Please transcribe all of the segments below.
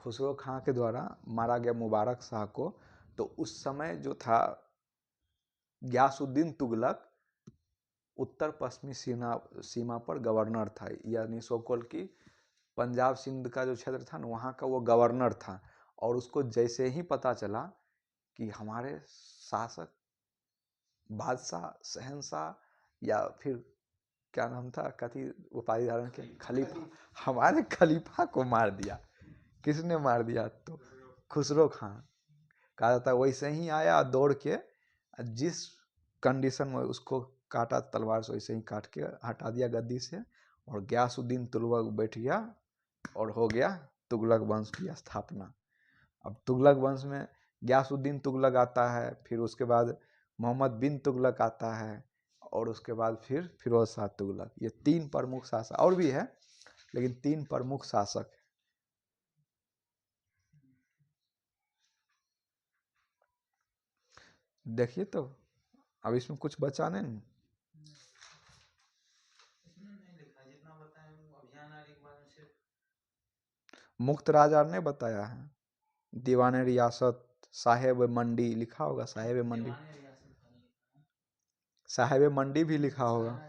खुसरो खां के द्वारा मारा गया मुबारक शाह को, तो उस समय जो था गयासुद्दीन तुगलक उत्तर पश्चिमी सीमा पर गवर्नर था, यानी सोकोल की पंजाब सिंध का जो क्षेत्र था ना वहाँ का वो गवर्नर था। और उसको जैसे ही पता चला कि हमारे शासक बादशाह शहंशाह या फिर क्या नाम था कथी उपाधि धारण के खलीफा, हमारे खलीफा को मार दिया। किसने मार दिया? तो खुसरो खां। कहा जाता है वैसे ही आया दौड़ के, जिस कंडीशन में उसको काटा तलवार से वैसे ही काट के हटा दिया गद्दी से, और गयासुद्दीन तुगलक बैठ गया और हो गया तुगलक वंश की स्थापना। अब तुगलक वंश में गयासुद्दीन तुगलक आता है, फिर उसके बाद मोहम्मद बिन तुगलक आता है, और उसके बाद फिर फिरोज शाह तुगलक। ये 3 प्रमुख शासक, और भी है लेकिन 3 प्रमुख शासक। देखिए तो अब इसमें कुछ बचा नहीं। मुक्त राजा ने बताया है, दीवाने रियासत, साहेब मंडी लिखा होगा, साहेब मंडी, साहेब मंडी भी लिखा होगा।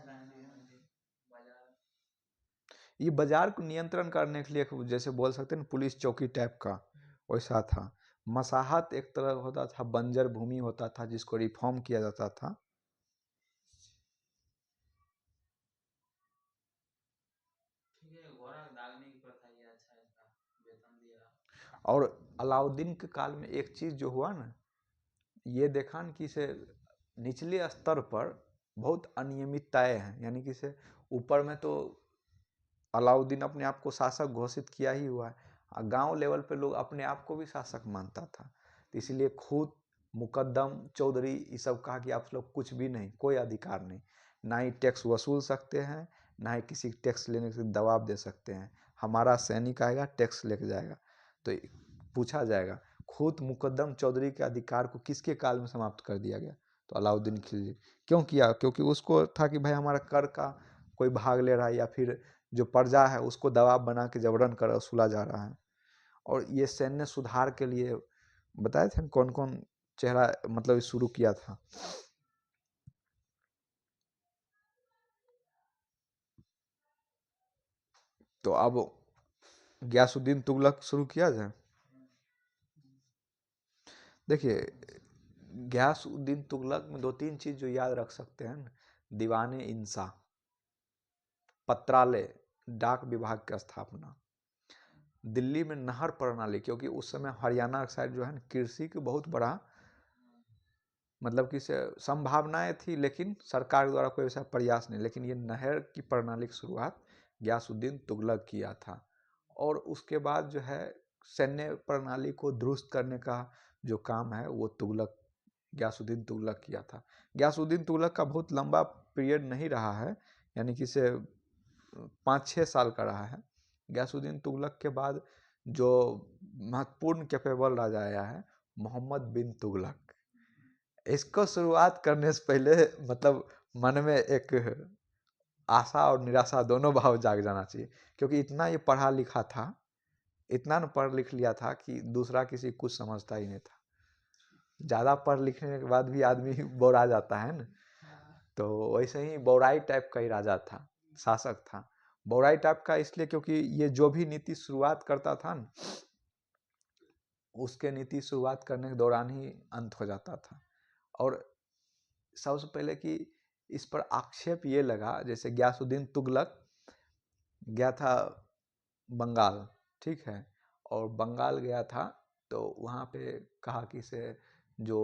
ये बाजार को नियंत्रण करने के लिए जैसे बोल सकते हैं ना पुलिस चौकी टाइप का, वैसा था। मसाहत एक तरह होता था, बंजर भूमि होता था जिसको रिफॉर्म किया जाता था। और अलाउद्दीन के काल में एक चीज जो हुआ ना, ये देखा न कि इसे निचले स्तर पर बहुत अनियमितताएं हैं, यानी कि इसे ऊपर में तो अलाउद्दीन अपने आप को शासक घोषित किया ही हुआ है, गांव लेवल पे लोग अपने आप को भी शासक मानता था। तो इसलिए खुद मुकद्दम चौधरी ये सब कहा कि आप लोग कुछ भी नहीं, कोई अधिकार नहीं, ना ही टैक्स वसूल सकते हैं, ना ही किसी टैक्स लेने से दबाव दे सकते हैं। हमारा सैनिक आएगा टैक्स लेके जाएगा तो पूछा जाएगा। खुद मुकद्दम चौधरी के अधिकार को किसके काल में समाप्त कर दिया गया? तो अलाउद्दीन खिलजी। क्यों किया? क्योंकि उसको था कि भाई हमारा कर का कोई भाग ले रहा है, या फिर जो प्रजा है उसको दबाव बना के जबरन कर वसूला जा रहा है। और ये सैन्य सुधार के लिए बताए थे कौन कौन चेहरा मतलब शुरू किया था। तो अब गयासुद्दीन तुगलक शुरू किया जाए। देखिए गयासुद्दीन तुगलक में 2-3 चीज जो याद रख सकते हैं, दीवाने इंसा, पत्रालय, डाक विभाग की स्थापना, दिल्ली में नहर प्रणाली, क्योंकि उस समय हरियाणा साइड जो है ना कृषि की बहुत बड़ा मतलब कि संभावनाएं थी, लेकिन सरकार द्वारा कोई ऐसा प्रयास नहीं, लेकिन ये नहर की प्रणाली की शुरुआत गयासुद्दीन तुगलक किया था। और उसके बाद जो है सैन्य प्रणाली को दुरुस्त करने का जो काम है वो गयासुद्दीन तुगलक किया था। गयासुद्दीन तुगलक का बहुत लंबा पीरियड नहीं रहा है, यानी कि इसे 5-6 साल का रहा है। गयासुद्दीन तुगलक के बाद जो महत्वपूर्ण कैपेबल राजा आया है मोहम्मद बिन तुगलक। इसको शुरुआत करने से पहले मतलब मन में एक आशा और निराशा दोनों भाव जाग जाना चाहिए, क्योंकि इतना ये पढ़ा लिखा था, इतना न पढ़ लिख लिया था कि दूसरा किसी कुछ समझता ही नहीं था। ज़्यादा पढ़ लिखने के बाद भी आदमी बौरा जाता है ना, तो वैसे ही बौराई टाइप का ही राजा था, शासक था। बौराई टाइप का इसलिए क्योंकि ये जो भी नीति शुरुआत करता था ना, उसके नीति शुरुआत करने के दौरान ही अंत हो जाता था। और सबसे पहले कि इस पर आक्षेप ये लगा, जैसे गयासुद्दीन तुगलक गया था बंगाल, ठीक है, और बंगाल गया था तो वहाँ पे कहा कि इसे जो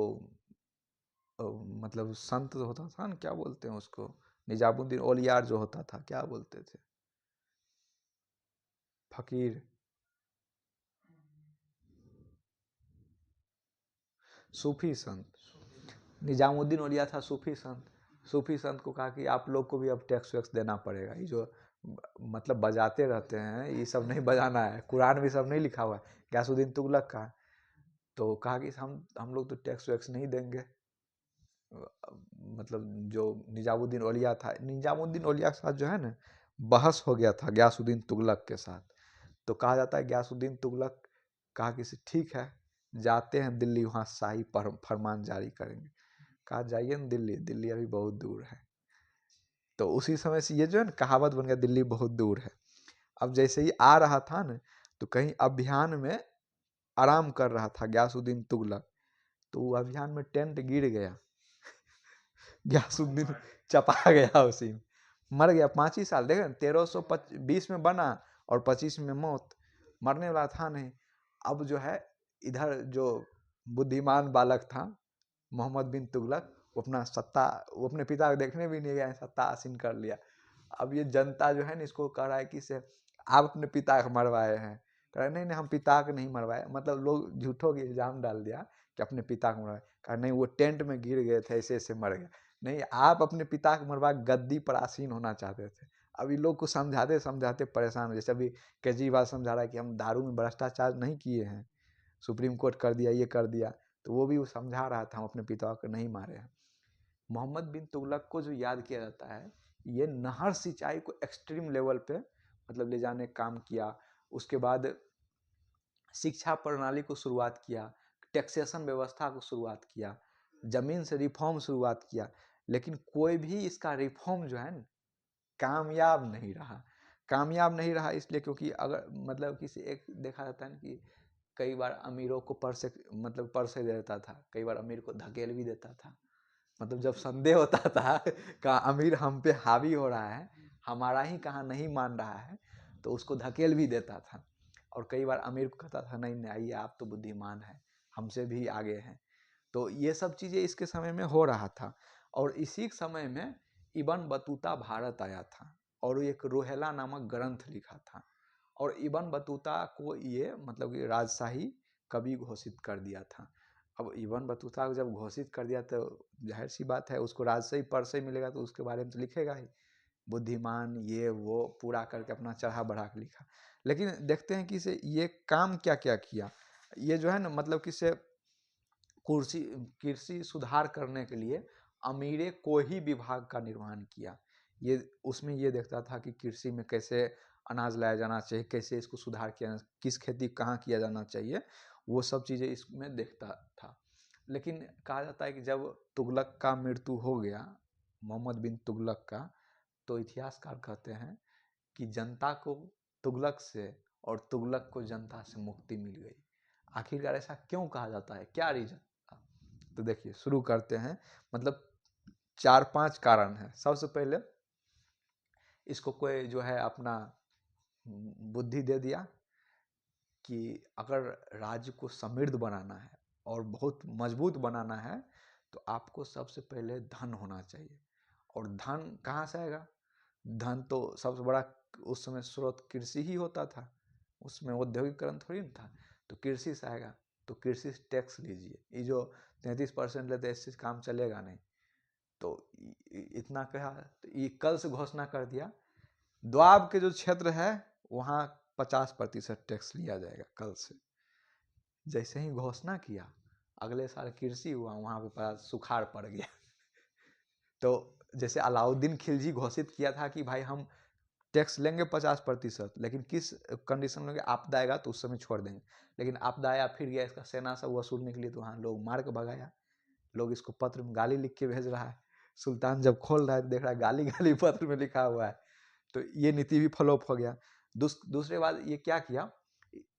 मतलब संत होता था ना, क्या बोलते हैं उसको, निजामुद्दीन औलियार जो होता था, क्या बोलते थे, फकीर, सूफी संत, निजामुद्दीन औलिया था सूफी संत। सूफी संत को कहा कि आप लोग को भी अब टैक्स वैक्स देना पड़ेगा, ये जो मतलब बजाते रहते हैं ये सब नहीं बजाना है, कुरान भी सब नहीं लिखा हुआ है, गयासुद्दीन तुगलक का। तो कहा कि हम लोग तो टैक्स वैक्स नहीं देंगे। मतलब जो निजामुद्दीन औलिया था, निजामुद्दीन औलिया के साथ जो है ना बहस हो गया था गयासुद्दीन तुगलक के साथ। तो कहा जाता है गयासुद्दीन तुगलक कहा कि ठीक है जाते हैं दिल्ली, वहाँ शाही फरमान जारी करेंगे। कहा जाइए ना दिल्ली, दिल्ली अभी बहुत दूर है। तो उसी समय से ये जो है ना कहावत बन गया, दिल्ली बहुत दूर है। अब जैसे ही आ रहा था न, तो कहीं अभियान में आराम कर रहा था गयासुद्दीन तुगलक, तो वो अभियान में टेंट गिर गया, गयासुद्दीन चपा गया, उसी में मर गया। 5 ही साल, देखें 1320 में बना और 25 में मौत, मरने वाला था नहीं। अब जो है इधर जो बुद्धिमान बालक था मोहम्मद बिन तुगलक, वो अपना सत्ता, वो अपने पिता को देखने भी नहीं गया, सत्ता आसीन कर लिया। अब ये जनता जो है ना इसको कह रहा है कि से आप अपने पिता को मरवाए हैं, कह रहा है नहीं नहीं हम पिता को नहीं मरवाए, मतलब लोग झूठों की इल्ज़ाम डाल दिया कि अपने पिता को मरवाए। कहा नहीं वो टेंट में गिर गए थे, ऐसे ऐसे मर गए। नहीं आप अपने पिता को मरवा गद्दी पर आसीन होना चाहते थे। अभी लोग को समझाते समझाते परेशान हो, जैसे अभी केजरीवाल समझा रहा है कि हम दारू में भ्रष्टाचार नहीं किए हैं, सुप्रीम कोर्ट कर दिया, ये कर दिया, तो वो भी वो समझा रहा था हम अपने पिता को नहीं मारे हैं। मोहम्मद बिन तुगलक को जो याद किया जाता है, ये नहर सिंचाई को एक्सट्रीम लेवल पे मतलब ले जाने का काम किया। उसके बाद शिक्षा प्रणाली को शुरुआत किया, टैक्सेशन व्यवस्था को शुरुआत किया, जमीन से रिफॉर्म शुरुआत किया, लेकिन कोई भी इसका रिफॉर्म जो है ना कामयाब नहीं रहा। कामयाब नहीं रहा इसलिए क्योंकि अगर मतलब किसी एक देखा जाता है ना कि कई बार अमीरों को पर्से दे देता था, कई बार अमीर को धकेल भी देता था। मतलब जब संदेह होता था का अमीर हम पे हावी हो रहा है, हमारा ही कहाँ नहीं मान रहा है, तो उसको धकेल भी देता था। और कई बार अमीर को कहता था नहीं नहीं आइए आप तो बुद्धिमान हैं, हमसे भी आगे हैं। तो ये सब चीज़ें इसके समय में हो रहा था। और इसी समय में इब्न बतूता भारत आया था और एक रोहेला नामक ग्रंथ लिखा था, और इब्न बतूता को ये मतलब कि राजशाही कवि घोषित कर दिया था। अब इब्न बतूता को जब घोषित कर दिया तो जाहिर सी बात है उसको राजशाही परसे मिलेगा, तो उसके बारे में तो लिखेगा ही, बुद्धिमान ये वो पूरा करके अपना चढ़ा बढ़ा के लिखा। लेकिन देखते हैं कि इसे ये काम क्या क्या किया, ये जो है ना मतलब कि से कृषि सुधार करने के लिए अमीरे को ही विभाग का निर्वहन किया। ये उसमें ये देखता था कि कृषि में कैसे अनाज लाया जाना चाहिए, कैसे इसको सुधार किया, किस खेती कहाँ किया जाना चाहिए, वो सब चीज़ें इसमें देखता था। लेकिन कहा जाता है कि जब तुगलक का मृत्यु हो गया, मोहम्मद बिन तुगलक का, तो इतिहासकार कहते हैं कि जनता को तुगलक से और तुगलक को जनता से मुक्ति मिल गई। आखिरकार ऐसा क्यों कहा जाता है, क्या रीजन था? तो देखिए शुरू करते हैं। मतलब 4-5 कारण है। सबसे पहले इसको कोई जो है अपना बुद्धि दे दिया कि अगर राज्य को समृद्ध बनाना है और बहुत मजबूत बनाना है तो आपको सबसे पहले धन होना चाहिए। और धन कहाँ से आएगा? धन तो सबसे बड़ा उस समय स्रोत कृषि ही होता था, उसमें औद्योगिकरण थोड़ी ना था, तो कृषि से आएगा। तो कृषि से टैक्स लीजिए, ये जो 33% लेते हैं इससे काम चलेगा नहीं। तो इतना कहा तो ये कल से घोषणा कर दिया, द्वाब के जो क्षेत्र है वहाँ 50% टैक्स लिया जाएगा कल से। जैसे ही घोषणा किया अगले साल कृषि हुआ, वहाँ पे पता सुखाड़ पड़ गया। तो जैसे अलाउद्दीन खिलजी घोषित किया था कि भाई हम टैक्स लेंगे 50%, लेकिन किस कंडीशन में आपदा आएगा तो उस समय छोड़ देंगे। लेकिन आपदा आया, फिर गया इसका सेना सब वसूलने के लिए, तो वहाँ लोग मार के भगाया। लोग इसको पत्र में गाली लिख के भेज रहा है, सुल्तान जब खोल रहा है तो देख रहा है गाली गाली पत्र में लिखा हुआ है। तो ये नीति भी फ्लॉप हो गया। दूसरे बात ये क्या किया,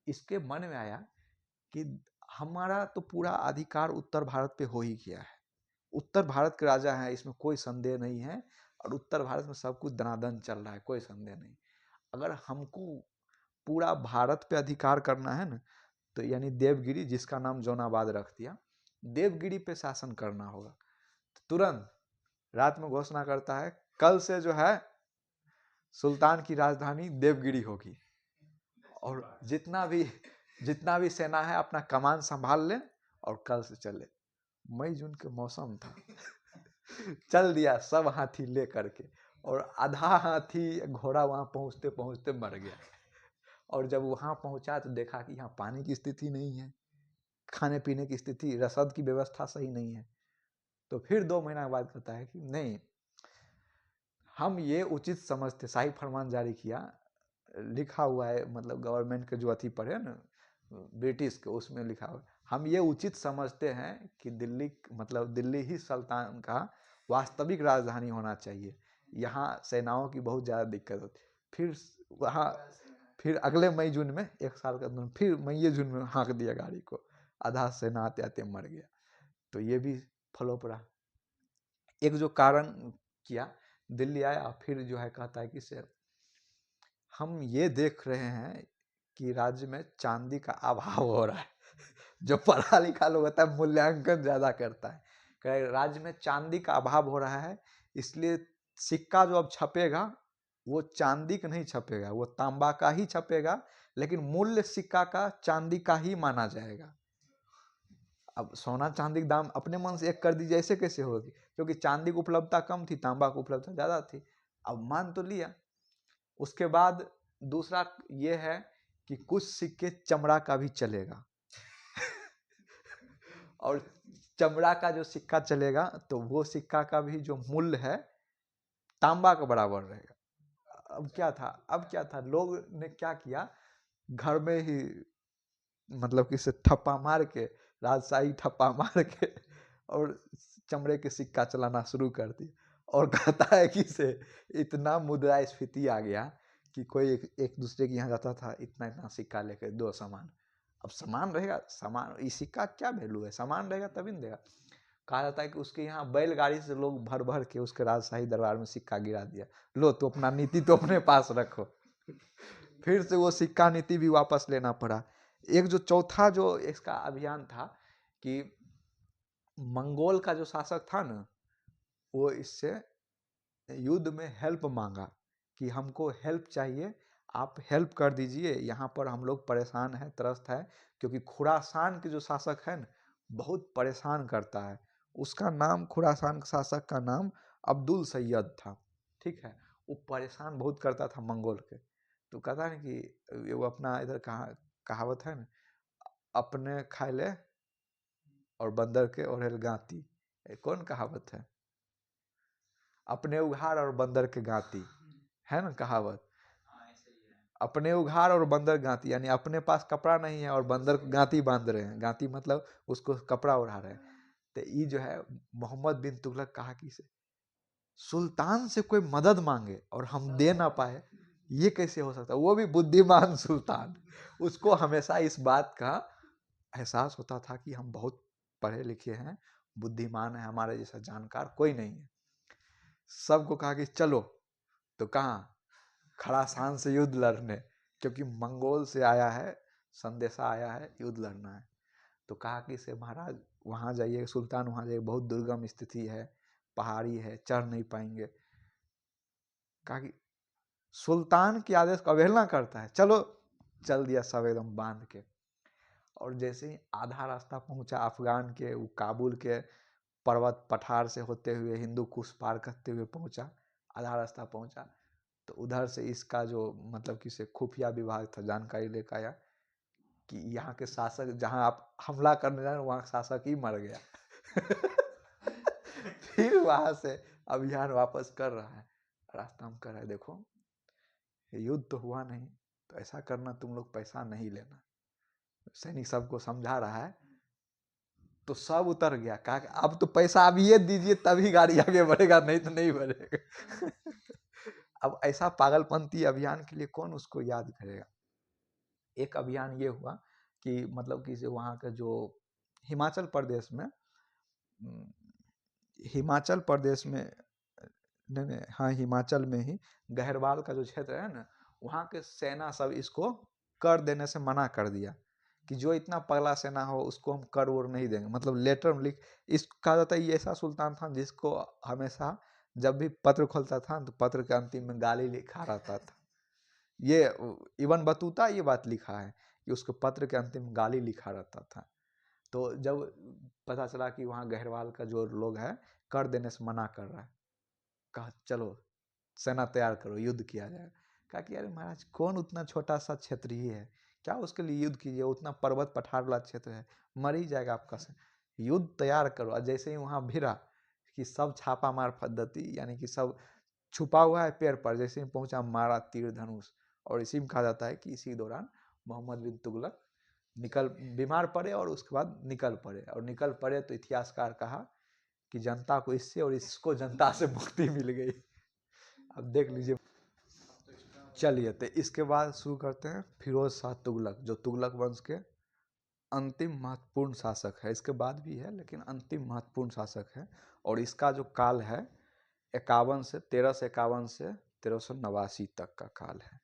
इसके मन में आया कि हमारा तो पूरा अधिकार उत्तर भारत पे हो ही गया है, उत्तर भारत के राजा हैं इसमें कोई संदेह नहीं है, और उत्तर भारत में सब कुछ दनादन चल रहा है, कोई संदेह नहीं। अगर हमको पूरा भारत पे अधिकार करना है ना, तो यानी देवगिरी, जिसका नाम जोनाबाद रख दिया, देवगिरी पे शासन करना होगा। तो तुरंत रात में घोषणा करता है कल से जो है सुल्तान की राजधानी देवगिरी होगी, और जितना भी सेना है अपना कमान संभाल ले और कल से चले। मई जून के मौसम था। चल दिया सब हाथी ले करके, और आधा हाथी घोड़ा वहां पहुंचते पहुंचते मर गया। और जब वहां पहुंचा तो देखा कि यहाँ पानी की स्थिति नहीं है, खाने पीने की स्थिति, रसद की व्यवस्था सही नहीं है। तो फिर 2 महीना बाद कहता है कि नहीं, हम ये उचित समझते, शाही फरमान जारी किया, लिखा हुआ है, मतलब गवर्नमेंट के जो अथी पर है ना, ब्रिटिश के, उसमें लिखा हुआ। हम ये उचित समझते हैं कि दिल्ली मतलब दिल्ली ही सुल्तान का वास्तविक राजधानी होना चाहिए। यहाँ सेनाओं की बहुत ज़्यादा दिक्कत होती। फिर वहाँ फिर अगले मई जून में 1 साल का अंदर फिर मई जून में हाँक दिया गाड़ी को, आधा सेना आते आते मर गया। तो ये भी फ्लॉप रहा। एक जो कारण किया, दिल्ली आया, फिर जो है कहता है कि सर हम ये देख रहे हैं कि राज्य में चांदी का अभाव हो रहा है। जो पढ़ा लिखा लोग होता है मूल्यांकन ज़्यादा करता है, राज्य में चांदी का अभाव हो रहा है, इसलिए सिक्का जो अब छपेगा वो चांदी का नहीं छपेगा, वो तांबा का ही छपेगा, लेकिन मूल्य सिक्का का चांदी का ही माना जाएगा। अब सोना चांदी का दाम अपने मन से एक कर दीजिए, ऐसे कैसे होगी? क्योंकि चांदी की उपलब्धता कम थी, तांबा की उपलब्धता ज़्यादा थी। अब मान तो लिया। उसके बाद दूसरा ये है कि कुछ सिक्के चमड़ा का भी चलेगा और चमड़ा का जो सिक्का चलेगा तो वो सिक्का का भी जो मूल्य है तांबा के बराबर रहेगा। अब क्या था, लोग ने क्या किया, घर में ही मतलब कि से ठप्पा मार के, राजशाही ठप्पा मार के और चमड़े के सिक्का चलाना शुरू कर दिया। और कहता है कि से इतना मुद्रास्फीति आ गया कि कोई एक दूसरे के यहाँ जाता था, इतना इतना सिक्का लेकर दो सामान। अब सामान रहेगा, सामान इस सिक्का क्या वैल्यू है, सामान रहेगा तभी न देगा। कहा जाता है कि उसके यहाँ बैलगाड़ी से लोग भर भर के उसके राजशाही दरबार में सिक्का गिरा दिया, लो तो अपना नीति तो अपने पास रखो। फिर से वो सिक्का नीति भी वापस लेना पड़ा। एक जो चौथा जो इसका अभियान था कि मंगोल का जो शासक था ना, वो इससे युद्ध में हेल्प मांगा कि हमको हेल्प चाहिए, आप हेल्प कर दीजिए, यहाँ पर हम लोग परेशान हैं, त्रस्त है। क्योंकि खुरासान के जो शासक है ना, बहुत परेशान करता है। उसका नाम, खुरासान के शासक का नाम अब्दुल सैयद था, ठीक है। वो परेशान बहुत करता था मंगोल के। तो कहता है कि वो अपना इधर कहावत है ना, अपने खाए ले और बंदर के ओढ़ेल गाती। कौन कहावत है? अपने उघार और बंदर के गाती, है ना कहावत। अपने उघार और बंदर गाती, यानी अपने पास कपड़ा नहीं है और बंदर को गाती बांध रहे हैं। गाती मतलब उसको कपड़ा ओढ़ा रहे हैं। तो ये जो है मोहम्मद बिन तुगलक कहा कि से सुल्तान से कोई मदद मांगे और हम दे ना पाए, ये कैसे हो सकता है? वो भी बुद्धिमान सुल्तान। उसको हमेशा इस बात का एहसास होता था कि हम बहुत पढ़े लिखे हैं, बुद्धिमान है, हमारे जैसा जानकार कोई नहीं है। सबको कहा कि चलो, तो कहाँ? खरासान से युद्ध लड़ने, क्योंकि मंगोल से आया है, संदेशा आया है, युद्ध लड़ना है। तो कहा कि से महाराज वहाँ जाइए, सुल्तान वहाँ जाइए, बहुत दुर्गम स्थिति है, पहाड़ी है, चढ़ नहीं पाएंगे। कहा कि सुल्तान के आदेश को अवहेलना करता है, चलो। चल दिया सब एकदम बांध के। और जैसे ही आधा रास्ता पहुंचा अफगान के, वो काबुल के पर्वत पठार से होते हुए हिंदू कुश पार करते हुए पहुंचा, आधा रास्ता पहुंचा, तो उधर से इसका जो मतलब कि से खुफिया विभाग था, जानकारी लेकर आया कि यहाँ के शासक, जहाँ आप हमला करने जा रहे हैं, वहाँ शासक ही मर गया। फिर वहां से अभियान वापस कर रहा है। रास्ता में कर रहा है, देखो युद्ध तो हुआ नहीं, तो ऐसा करना, तुम लोग पैसा नहीं लेना। सैनिक सबको समझा रहा है, तो सब उतर गया। कहा अब तो पैसा अब ये दीजिए तभी गाड़ी आगे बढ़ेगा, नहीं तो नहीं बढ़ेगा। अब ऐसा पागलपंती अभियान के लिए कौन उसको याद करेगा। एक अभियान ये हुआ कि मतलब कि वहाँ का जो हिमाचल प्रदेश में, हिमाचल प्रदेश में नहीं, हाँ हिमाचल में ही गहरवाल का जो क्षेत्र है ना, वहाँ के सेना सब इसको कर देने से मना कर दिया कि जो इतना पगला सेना हो उसको हम कर वोर नहीं देंगे। मतलब लेटर में लिख, इस कहा जाता है ये ऐसा सुल्तान था जिसको हमेशा जब भी पत्र खोलता था तो पत्र के अंतिम में गाली लिखा रहता था। ये इवन बतूता ये बात लिखा है कि उसको पत्र के अंतिम गाली लिखा रहता था। तो जब पता चला कि वहाँ गहरवाल का जो लोग है कर देने से मना कर रहा है, कहा चलो सेना तैयार करो, युद्ध किया जाएगा। कहा कि अरे महाराज कौन उतना छोटा सा क्षेत्र ही है, क्या उसके लिए युद्ध कीजिए, उतना पर्वत पठार वाला क्षेत्र है, मर ही जाएगा आपका से, युद्ध तैयार करो। और जैसे ही वहाँ भिड़ा कि सब छापा मार पद्धति, यानी कि सब छुपा हुआ है पेड़ पर, जैसे ही पहुंचा मारा तीर धनुष। और इसी में कहा जाता है कि इसी दौरान मोहम्मद बिन तुगलक बीमार पड़े और उसके बाद निकल पड़े, और निकल पड़े तो इतिहासकार कहा कि जनता को इससे और इसको जनता से मुक्ति मिल गई। अब देख लीजिए। चलिए तो इसके बाद शुरू करते हैं फिरोज शाह तुगलक, जो तुगलक वंश के अंतिम महत्वपूर्ण शासक है। इसके बाद भी है लेकिन अंतिम महत्वपूर्ण शासक है। और इसका जो काल है 1351 से 1389 तक का काल है।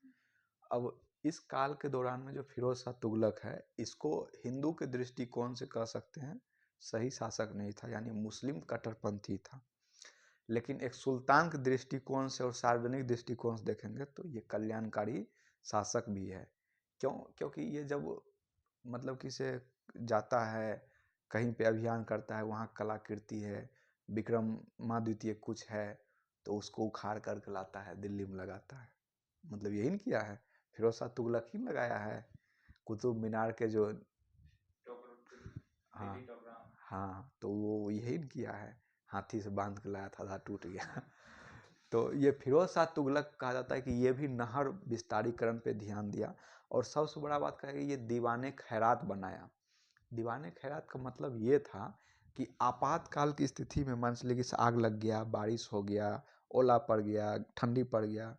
अब इस काल के दौरान में जो फिरोज शाह तुगलक है, इसको हिंदू के दृष्टिकोण से कह सकते हैं सही शासक नहीं था, यानी मुस्लिम कट्टरपंथी था। लेकिन एक सुल्तान के दृष्टिकोण से और सार्वजनिक दृष्टिकोण से देखेंगे तो ये कल्याणकारी शासक भी है। क्यों? क्योंकि ये जब मतलब किसे जाता है, कहीं पे अभियान करता है, वहाँ कलाकृति है, विक्रमादित्य कुछ है, तो उसको उखाड़ करके लाता है, दिल्ली में लगाता है। मतलब यही नहीं किया है, फिरोज शाह तुगलक ही लगाया है। कुतुब मीनार के जो हाँ हाँ, तो वो यही नहीं किया है, हाथी से बांध के लाया था, आधा टूट गया। तो ये फिरोज शाह तुगलक कहा जाता है कि ये भी नहर विस्तारीकरण पे ध्यान दिया। और सबसे बड़ा बात कहा कि ये दीवाने खैरात बनाया। दीवाने खैरात का मतलब ये था कि आपातकाल की स्थिति में मान लीजिए कि आग लग गया, बारिश हो गया, ओला पड़ गया, ठंडी पड़ गया,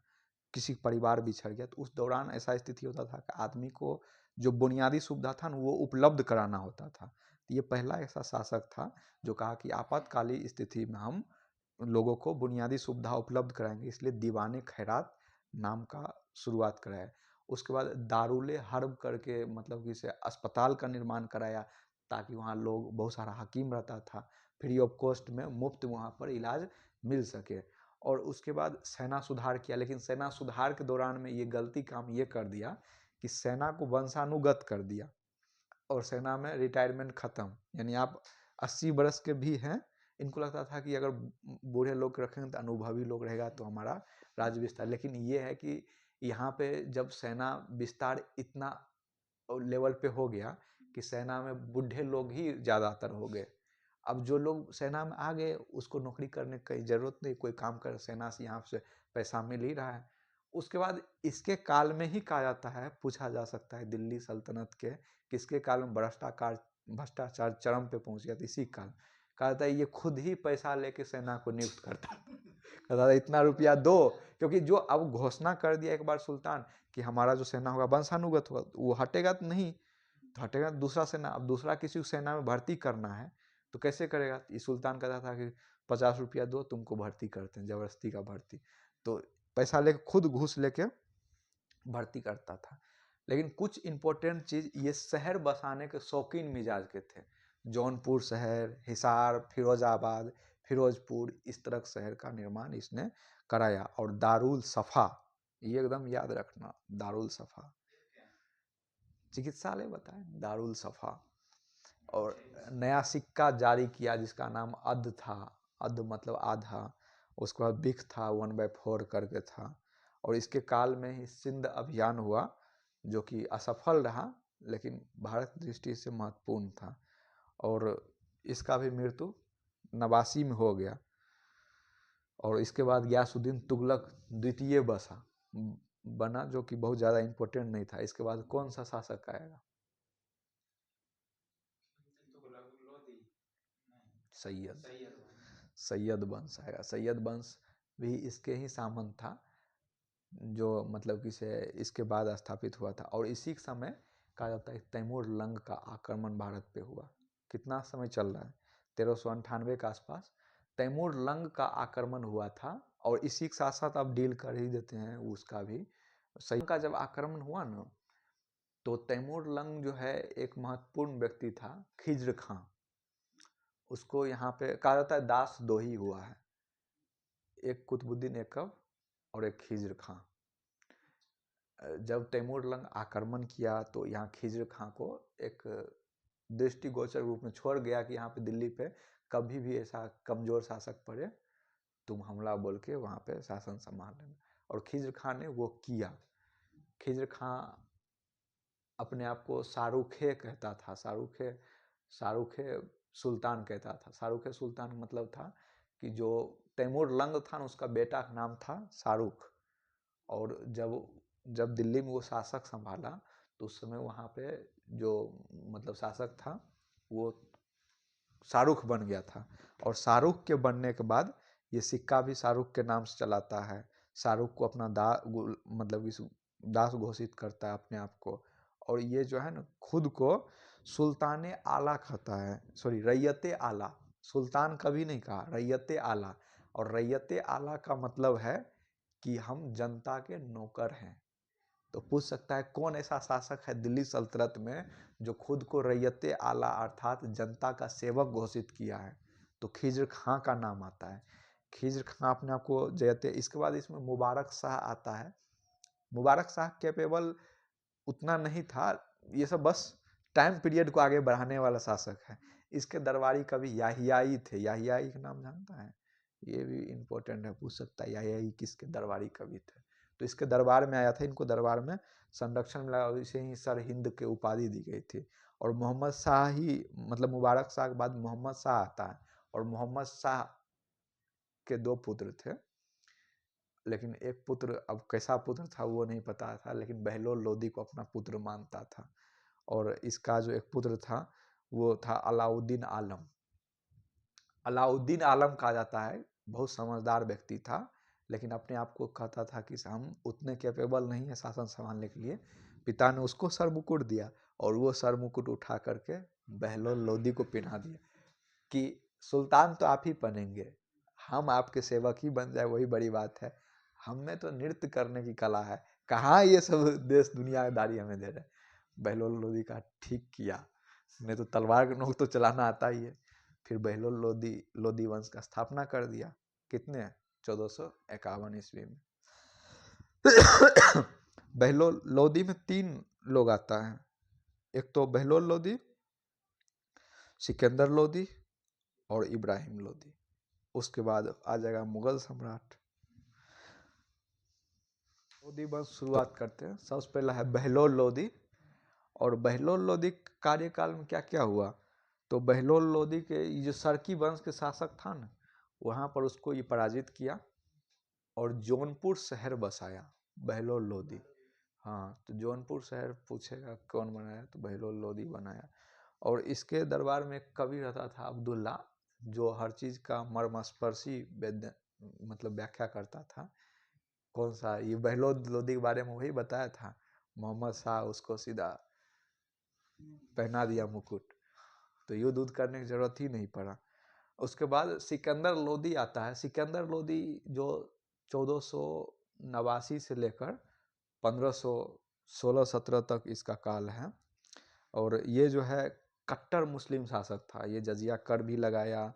किसी परिवार बिछड़ गया, तो उस दौरान ऐसा स्थिति होता था कि आदमी को जो बुनियादी सुविधा था ना वो उपलब्ध कराना होता था। तो ये पहला ऐसा शासक था जो कहा कि आपातकालीन स्थिति में हम लोगों को बुनियादी सुविधा उपलब्ध कराएंगे, इसलिए दीवाने खैरात नाम का शुरुआत कराया। उसके बाद दारुल हर्ब करके मतलब कि अस्पताल का निर्माण कराया, ताकि वहाँ लोग, बहुत सारा हकीम रहता था, फ्री ऑफ कॉस्ट में मुफ्त वहाँ पर इलाज मिल सके। और उसके बाद सेना सुधार किया, लेकिन सेना सुधार के दौरान में ये गलती काम ये कर दिया कि सेना को वंशानुगत कर दिया और सेना में रिटायरमेंट खत्म। यानी आप 80 बरस के भी हैं, इनको लगता था कि अगर बूढ़े लोग रखेंगे तो अनुभवी लोग रहेगा तो हमारा राज्य विस्तार। लेकिन ये है कि यहाँ पे जब सेना विस्तार इतना लेवल पे हो गया कि सेना में बूढ़े लोग ही ज़्यादातर हो गए। अब जो लोग सेना में आ गए उसको नौकरी करने की ज़रूरत नहीं, कोई काम कर, सेना से यहाँ से पैसा मिल ही रहा है। उसके बाद इसके काल में ही कहा जाता है, पूछा जा सकता है दिल्ली सल्तनत के किसके काल में भ्रष्टाचार चरम पे पहुंच गया था, इसी काल। कहा जाता है ये खुद ही पैसा लेके सेना को नियुक्त करता कहता था इतना रुपया दो, क्योंकि जो अब घोषणा कर दिया एक बार सुल्तान कि हमारा जो सेना होगा वंशानुगत होगा, वो हटेगा तो नहीं, तो हटेगा दूसरा सेना। अब दूसरा किसी को सेना में भर्ती करना है तो कैसे करेगा? ये सुल्तान कहता था कि 50 रुपया दो, तुमको भर्ती करते हैं, जबरदस्ती का भर्ती। तो पैसा लेके खुद घूस लेके भर्ती करता था। लेकिन कुछ इंपॉर्टेंट चीज़, ये शहर बसाने के शौकीन मिजाज के थे। जौनपुर शहर, हिसार, फिरोजाबाद, फिरोजपुर, इस तरह शहर का निर्माण इसने कराया। और दारुल सफ़ा, ये एकदम याद रखना, दारुल सफ़ा चिकित्सालय बताएं, दारुल सफ़ा। और नया सिक्का जारी किया जिसका नाम अद था, अद मतलब आधा। उसके बाद बिख था 1/4 करके था। और इसके काल में ही सिंध अभियान हुआ जो कि असफल रहा, लेकिन भारत दृष्टि से महत्वपूर्ण था। और इसका भी मृत्यु 89 में हो गया। और इसके बाद गयासुद्दीन तुगलक द्वितीय बना, जो कि बहुत ज़्यादा इम्पोर्टेंट नहीं था। इसके बाद कौन सा शासक आएगा? सैयद वंश आएगा। सैयद वंश भी इसके ही सामंत था, जो मतलब कि से इसके बाद स्थापित हुआ था। और इसी समय कहा जाता है तैमूर लंग का आक्रमण भारत पे हुआ। कितना समय चल रहा है? 1398 के आसपास तैमूर लंग का आक्रमण हुआ था। और इसी के साथ साथ आप डील कर ही देते हैं उसका भी। सैयद का जब आक्रमण हुआ ना, तो तैमूर लंग जो है एक महत्वपूर्ण व्यक्ति था, खिज्र खां। उसको यहाँ पे कहा जाता है दास दो ही हुआ है, एक कुतुबुद्दीन ऐबक और एक खिज्र खां। जब तैमूर लंग आक्रमण किया तो यहाँ खिज्र खां को एक दृष्टिगोचर रूप में छोड़ गया कि यहाँ पे दिल्ली पे कभी भी ऐसा कमज़ोर शासक पड़े, तुम हमला बोल के वहाँ पे शासन संभाल लेना। और खिज्र खां ने वो किया। खिज्र खां अपने आप को शाहरुखे कहता था, शाहरुखे सुल्तान कहता था। शाहरुखे सुल्तान मतलब था कि जो तैमूर लंग था ना, उसका बेटा का नाम था शाहरुख। और जब दिल्ली में वो शासक संभाला तो उस समय वहाँ पे जो मतलब शासक था वो शाहरुख बन गया था, और शाहरुख के बनने के बाद ये सिक्का भी शाहरुख के नाम से चलाता है। शाहरुख को अपना मतलब इस दास घोषित करता है अपने आप को, और ये जो है ना खुद को सुल्तान आला कहता है, सॉरी रैयत आला, सुल्तान कभी नहीं कहा, रैयत आला। और रैयत आला का मतलब है कि हम जनता के नौकर हैं। तो पूछ सकता है कौन ऐसा शासक है दिल्ली सल्तनत में जो खुद को रैयत आला अर्थात जनता का सेवक घोषित किया है? तो खिज्र खां का नाम आता है। खिज्र खां अपने आप को जयते। इसके बाद इसमें मुबारक शाह आता है। मुबारक शाह कैपेबल उतना नहीं था, ये सब बस टाइम पीरियड को आगे बढ़ाने वाला शासक है। इसके दरबारी कवि याहियाई थे। याहियाई का नाम जानता है? ये भी इम्पोर्टेंट है, पूछ सकता है याहियाई किसके दरबारी कवि थे। तो इसके दरबार में आया था, इनको दरबार में संरक्षण मिला और इसे ही सर हिंद के उपाधि दी गई थी। और मोहम्मद शाह ही मतलब मुबारक शाह के बाद मोहम्मद शाह आता है, और मोहम्मद शाह के 2 पुत्र थे, लेकिन एक पुत्र अब कैसा पुत्र था वो नहीं पता था, लेकिन बहलोल लोदी को अपना पुत्र मानता था। और इसका जो एक पुत्र था वो था अलाउद्दीन आलम। अलाउद्दीन आलम कहा जाता है, बहुत समझदार व्यक्ति था, लेकिन अपने आप को कहता था कि हम उतने कैपेबल नहीं है शासन संभालने के लिए। पिता ने उसको सर मुकुट दिया, और वो सर मुकुट उठा करके बहलोल लोदी को पहना दिया कि सुल्तान तो आप ही बनेंगे, हम आपके सेवक ही बन जाए वही बड़ी बात है। हमें तो नृत्य करने की कला है, कहाँ ये सब देश दुनियादारी हमें दे रहे। बहलोल लोदी का ठीक किया, नहीं तो तलवार के नोक तो चलाना आता ही है। फिर बहलोल लोदी वंश का स्थापना कर दिया। कितने? 1451 ईस्वी में। बहलोल लोदी में 3 लोग आता है, एक तो बहलोल लोदी, सिकंदर लोदी और इब्राहिम लोदी। उसके बाद आ जाएगा मुगल सम्राट। लोदी वंश शुरुआत करते हैं। सबसे पहला है बहलोल लोदी। और बहलोल लोदी कार्यकाल में क्या क्या हुआ? तो बहलोल लोदी के जो सरकी वंश के शासक था ना, वहाँ पर उसको ये पराजित किया और जौनपुर शहर बसाया बहलोल लोदी। हाँ, तो जौनपुर शहर पूछेगा कौन बनाया, तो बहलोल लोदी बनाया। और इसके दरबार में एक कवि रहता था अब्दुल्ला, जो हर चीज़ का मर्मस्पर्शी मतलब व्याख्या करता था। कौन सा? ये बहलोल लोदी के बारे में वही बताया था। मोहम्मद शाह उसको सीधा पहना दिया मुकुट, तो युद्ध उद्ध करने की जरूरत ही नहीं पड़ा। उसके बाद सिकंदर लोदी आता है। सिकंदर लोदी जो 1489 से लेकर 1516-17 तक इसका काल है। और ये जो है कट्टर मुस्लिम शासक था। ये जजिया कर भी लगाया,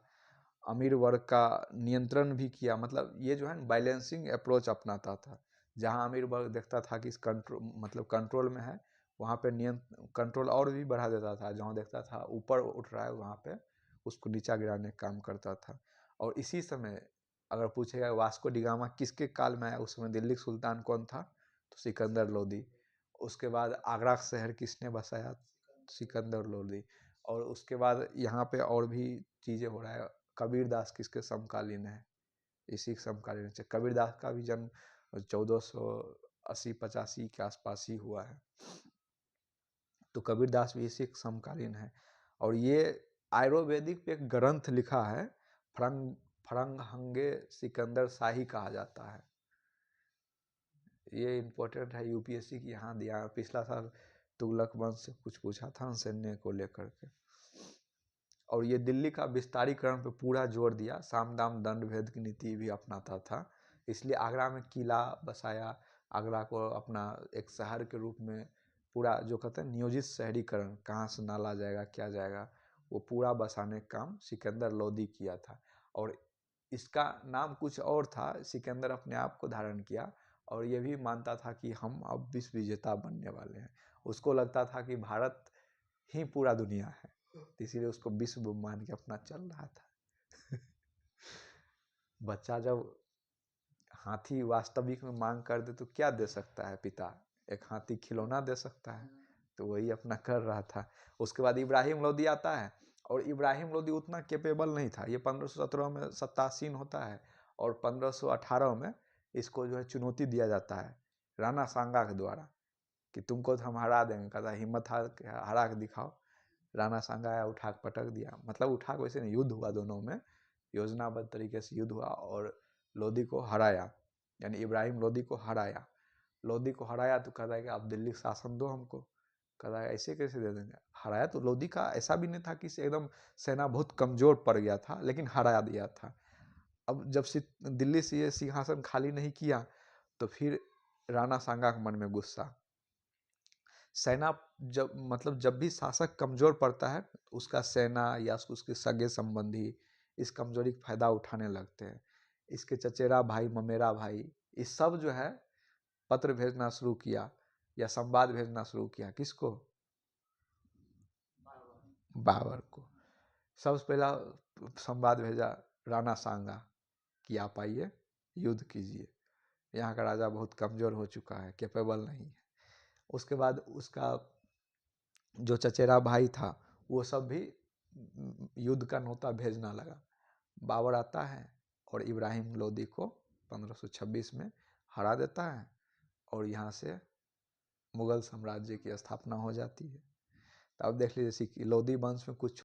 अमीर वर्ग का नियंत्रण भी किया। मतलब ये जो है बैलेंसिंग अप्रोच अपनाता था। जहाँ अमीर वर्ग देखता था कि इस कंट्रोल में है, वहाँ पे कंट्रोल और भी बढ़ा देता था। जहाँ देखता था ऊपर उठ रहा है, वहाँ पे उसको नीचा गिराने का काम करता था। और इसी समय अगर पूछेगा वास्को डिगामा किसके काल में आया, उस समय दिल्ली सुल्तान कौन था? तो सिकंदर लोदी। उसके बाद आगरा शहर किसने बसाया? सिकंदर लोदी। और उसके बाद यहाँ पे और भी चीज़ें हो रहा है। कबीरदास किसके समकालीन है? इसी के समकालीन है। कबीरदास का भी जन्म 1480-85 के आसपास ही हुआ है। तो कबीरदास भी इसी के समकालीन है। और ये आयुर्वेदिक पे एक ग्रंथ लिखा है, फरंगहंगे सिकंदर शाही कहा जाता है। ये इम्पोर्टेंट है, यूपीएससी की यहाँ दिया। पिछला साल तुगलक वंश से कुछ पूछा था सैन्य को लेकर के। और ये दिल्ली का विस्तारीकरण पे पूरा जोर दिया, साम दाम दंड भेद की नीति भी अपनाता था। इसलिए आगरा में किला बसाया, आगरा को अपना एक शहर के रूप में पूरा जो कहते हैं नियोजित शहरीकरण, कहाँ से नाला जाएगा क्या जाएगा, वो पूरा बसाने का काम सिकंदर लोदी किया था। और इसका नाम कुछ और था, सिकंदर अपने आप को धारण किया और ये भी मानता था कि हम अब विश्व विजेता बनने वाले हैं। उसको लगता था कि भारत ही पूरा दुनिया है, इसीलिए उसको विश्व मान के अपना चल रहा था। बच्चा जब हाथी वास्तविक में मांग कर दे तो क्या दे सकता है पिता? एक हाथी खिलौना दे सकता है, तो वही अपना कर रहा था। उसके बाद इब्राहिम लोदी आता है, और इब्राहिम लोदी उतना कैपेबल नहीं था। ये 1517 में सत्तासीन होता है, और 1518 में इसको जो है चुनौती दिया जाता है राणा सांगा के द्वारा कि तुमको तो हम हरा देंगे। कहता हिम्मत हरा के दिखाओ। राणा सांगा आया, उठा के पटक दिया। मतलब उठा के वैसे नहीं, युद्ध हुआ दोनों में, योजनाबद्ध तरीके से युद्ध हुआ और लोधी को हराया, यानी इब्राहिम लोधी को हराया। लोधी को हराया तो कहता है कि आप दिल्ली शासन दो हमको। कहता है ऐसे कैसे दे देंगे। हराया तो लोधी का ऐसा भी नहीं था कि एकदम सेना बहुत कमजोर पड़ गया था, लेकिन हराया दिया था। अब जब दिल्ली से ये सिंहासन खाली नहीं किया तो फिर राणा सांगा के मन में गुस्सा। सेना जब भी शासक कमजोर पड़ता है, उसका सेना या उसके सगे संबंधी इस कमजोरी का फायदा उठाने लगते हैं। इसके चचेरा भाई, ममेरा भाई, इस सब जो है पत्र भेजना शुरू किया या संवाद भेजना शुरू किया। किसको? बाबर को। सबसे पहला संवाद भेजा राणा सांगा कि आप आइए, युद्ध कीजिए, यहाँ का राजा बहुत कमजोर हो चुका है, कैपेबल नहीं है। उसके बाद उसका जो चचेरा भाई था वो सब भी युद्ध का नोता भेजना लगा। बाबर आता है और इब्राहिम लोदी को 1526 में हरा देता है और यहाँ से मुगल साम्राज्य की स्थापना हो जाती है। तो अब देख लीजिए, लोधी वंश में कुछ